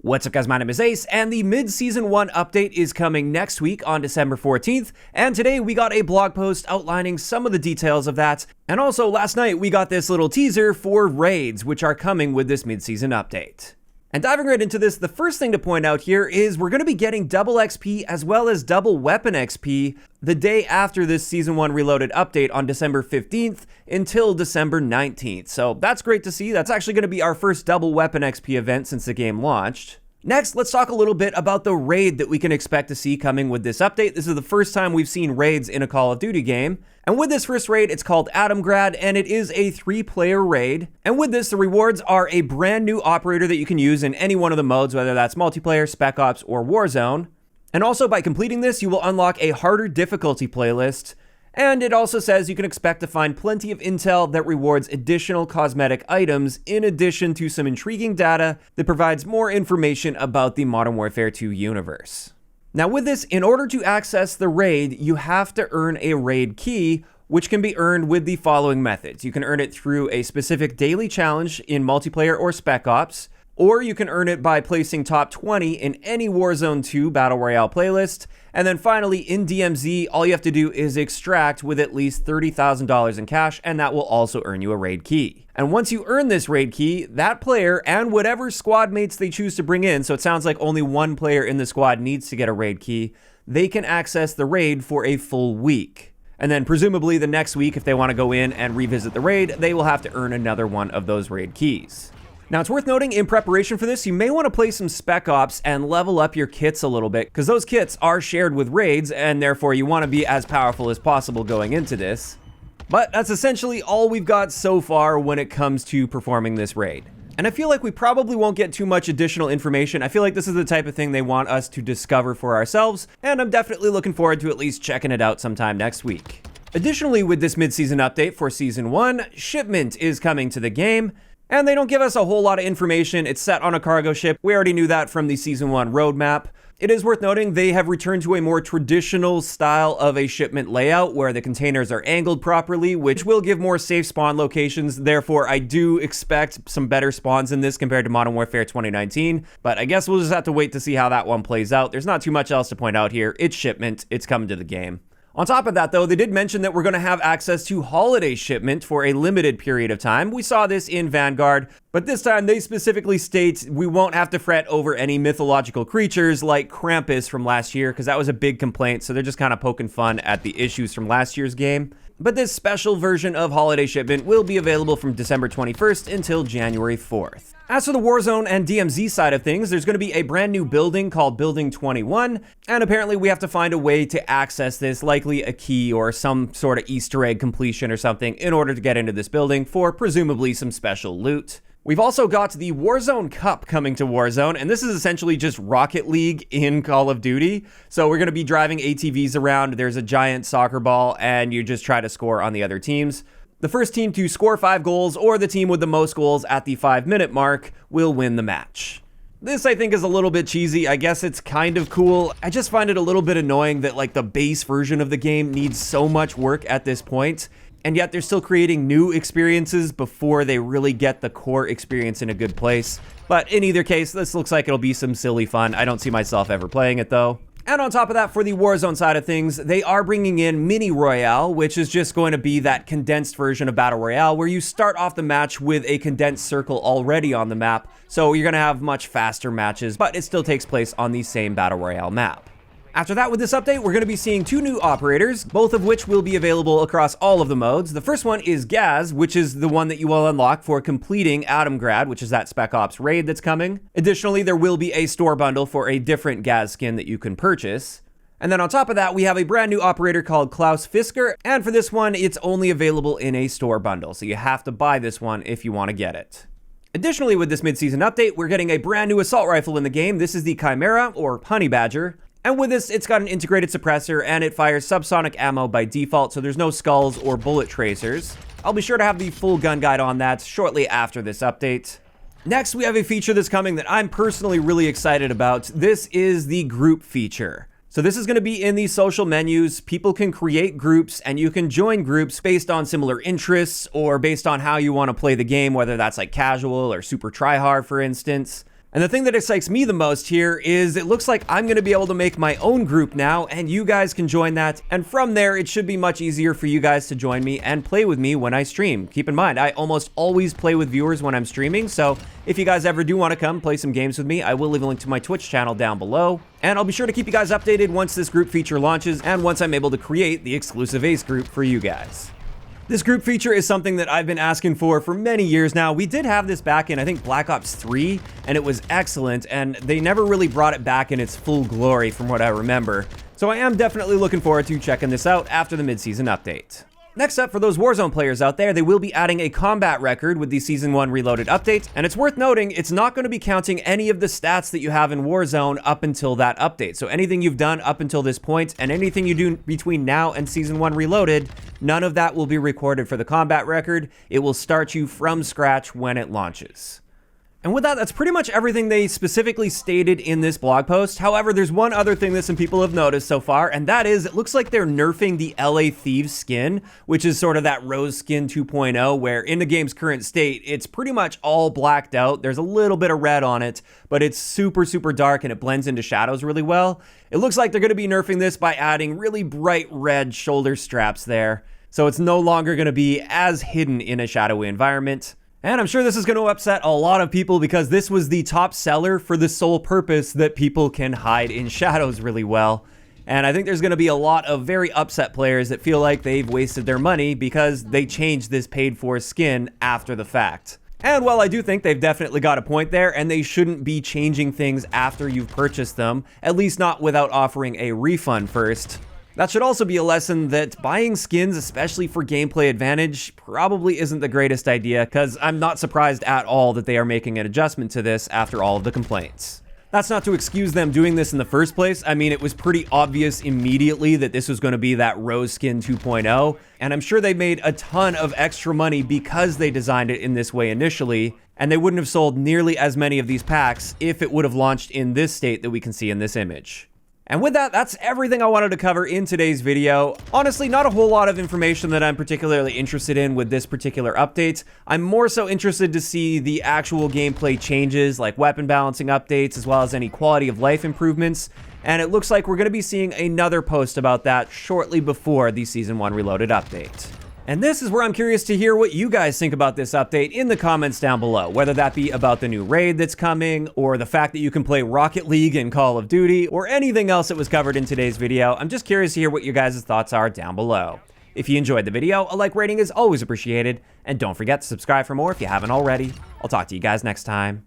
What's up guys, my name is Ace, and the mid-season 1 update is coming next week on December 14th, and today we got a blog post outlining some of the details of that, and also last night we got this little teaser for raids, which are coming with this mid-season update. And diving right into this, the first thing to point out here is we're going to be getting double XP as well as double weapon XP the day after this Season 1 Reloaded update on December 15th until December 19th. So that's great to see. That's actually going to be our first double weapon XP event since the game launched. Next, let's talk a little bit about the raid that we can expect to see coming with this update. This is the first time we've seen raids in a Call of Duty game. And with this first raid, it's called Atomgrad, and it is a 3-player raid. And with this, the rewards are a brand new operator that you can use in any one of the modes, whether that's multiplayer, Spec Ops, or Warzone. And also, by completing this, you will unlock a harder difficulty playlist. And it also says you can expect to find plenty of intel that rewards additional cosmetic items, in addition to some intriguing data that provides more information about the Modern Warfare 2 universe. Now with this, in order to access the raid, you have to earn a raid key, which can be earned with the following methods. You can earn it through a specific daily challenge in multiplayer or Spec Ops, or you can earn it by placing top 20 in any Warzone 2 Battle Royale playlist. And then finally, in DMZ, all you have to do is extract with at least $30,000 in cash, and that will also earn you a raid key. And once you earn this raid key, that player and whatever squad mates they choose to bring in, so it sounds like only one player in the squad needs to get a raid key, they can access the raid for a full week. And then presumably the next week, if they want to go in and revisit the raid, they will have to earn another one of those raid keys. Now, it's worth noting, in preparation for this, you may want to play some Spec Ops and level up your kits a little bit, because those kits are shared with raids, and therefore you want to be as powerful as possible going into this. But that's essentially all we've got so far when it comes to performing this raid. And I feel like we probably won't get too much additional information. I feel like this is the type of thing they want us to discover for ourselves, and I'm definitely looking forward to at least checking it out sometime next week. Additionally, with this mid-season update for Season 1, Shipment is coming to the game. And they don't give us a whole lot of information. It's set on a cargo ship. We already knew that from the Season 1 roadmap. It is worth noting they have returned to a more traditional style of a shipment layout where the containers are angled properly, which will give more safe spawn locations. Therefore, I do expect some better spawns in this compared to Modern Warfare 2019. But I guess we'll just have to wait to see how that one plays out. There's not too much else to point out here. It's Shipment. It's coming to the game. On top of that, though, they did mention that we're going to have access to holiday shipment for a limited period of time. We saw this in Vanguard, but this time they specifically state we won't have to fret over any mythological creatures like Krampus from last year, because that was a big complaint, so they're just kind of poking fun at the issues from last year's game. But this special version of holiday shipment will be available from December 21st until January 4th. As for the Warzone and DMZ side of things, there's going to be a brand new building called Building 21, and apparently we have to find a way to access this, likely a key or some sort of Easter egg completion or something, in order to get into this building for presumably some special loot. We've also got the Warzone Cup coming to Warzone, and this is essentially just Rocket League in Call of Duty. So we're going to be driving ATVs around, there's a giant soccer ball, and you just try to score on the other teams. The first team to score 5 goals, or the team with the most goals at the 5-minute mark, will win the match. This, I think, is a little bit cheesy. I guess it's kind of cool. I just find it a little bit annoying that, like, the base version of the game needs so much work at this point, and yet they're still creating new experiences before they really get the core experience in a good place. But in either case, this looks like it'll be some silly fun. I don't see myself ever playing it, though. And on top of that, for the Warzone side of things, they are bringing in Mini Royale, which is just going to be that condensed version of Battle Royale, where you start off the match with a condensed circle already on the map, so you're going to have much faster matches, but it still takes place on the same Battle Royale map. After that, with this update, we're going to be seeing 2 new operators, both of which will be available across all of the modes. The first one is Gaz, which is the one that you will unlock for completing Atomgrad, which is that Spec Ops raid that's coming. Additionally, there will be a store bundle for a different Gaz skin that you can purchase. And then on top of that, we have a brand new operator called Klaus Fisker, and for this one, it's only available in a store bundle, so you have to buy this one if you want to get it. Additionally, with this mid-season update, we're getting a brand new assault rifle in the game. This is the Chimera, or Honey Badger. And with this, it's got an integrated suppressor, and it fires subsonic ammo by default, so there's no skulls or bullet tracers. I'll be sure to have the full gun guide on that shortly after this update. Next, we have a feature that's coming that I'm personally really excited about. This is the group feature. So this is going to be in the social menus. People can create groups, and you can join groups based on similar interests or based on how you want to play the game, whether that's like casual or super tryhard, for instance. And the thing that excites me the most here is it looks like I'm going to be able to make my own group now, and you guys can join that. And from there, it should be much easier for you guys to join me and play with me when I stream. Keep in mind, I almost always play with viewers when I'm streaming, so if you guys ever do want to come play some games with me, I will leave a link to my Twitch channel down below. And I'll be sure to keep you guys updated once this group feature launches and once I'm able to create the exclusive Ace group for you guys. This group feature is something that I've been asking for many years now. We did have this back in, I think, Black Ops 3, and it was excellent, and they never really brought it back in its full glory from what I remember. So I am definitely looking forward to checking this out after the mid-season update. Next up, for those Warzone players out there, they will be adding a combat record with the Season 1 Reloaded update, and it's worth noting it's not going to be counting any of the stats that you have in Warzone up until that update. So anything you've done up until this point, and anything you do between now and Season 1 Reloaded, none of that will be recorded for the combat record. It will start you from scratch when it launches. And with that, that's pretty much everything they specifically stated in this blog post. However, there's one other thing that some people have noticed so far, and that is it looks like they're nerfing the LA Thieves skin, which is sort of that rose skin 2.0, where in the game's current state, it's pretty much all blacked out. There's a little bit of red on it, but it's super, super dark and it blends into shadows really well. It looks like they're going to be nerfing this by adding really bright red shoulder straps there. So it's no longer going to be as hidden in a shadowy environment. And I'm sure this is going to upset a lot of people because this was the top seller for the sole purpose that people can hide in shadows really well. And I think there's going to be a lot of very upset players that feel like they've wasted their money because they changed this paid-for skin after the fact. And while I do think they've definitely got a point there, and they shouldn't be changing things after you've purchased them, at least not without offering a refund first, that should also be a lesson that buying skins, especially for gameplay advantage, probably isn't the greatest idea, because I'm not surprised at all that they are making an adjustment to this after all of the complaints. That's not to excuse them doing this in the first place. I mean, it was pretty obvious immediately that this was going to be that rose skin 2.0, and I'm sure they made a ton of extra money because they designed it in this way initially, and they wouldn't have sold nearly as many of these packs if it would have launched in this state that we can see in this image. And with that, that's everything I wanted to cover in today's video. Honestly, not a whole lot of information that I'm particularly interested in with this particular update. I'm more so interested to see the actual gameplay changes, like weapon balancing updates, as well as any quality of life improvements. And it looks like we're going to be seeing another post about that shortly before the Season 1 Reloaded update. And this is where I'm curious to hear what you guys think about this update in the comments down below, whether that be about the new raid that's coming, or the fact that you can play Rocket League and Call of Duty, or anything else that was covered in today's video. I'm just curious to hear what your guys' thoughts are down below. If you enjoyed the video, a like rating is always appreciated, and don't forget to subscribe for more if you haven't already. I'll talk to you guys next time.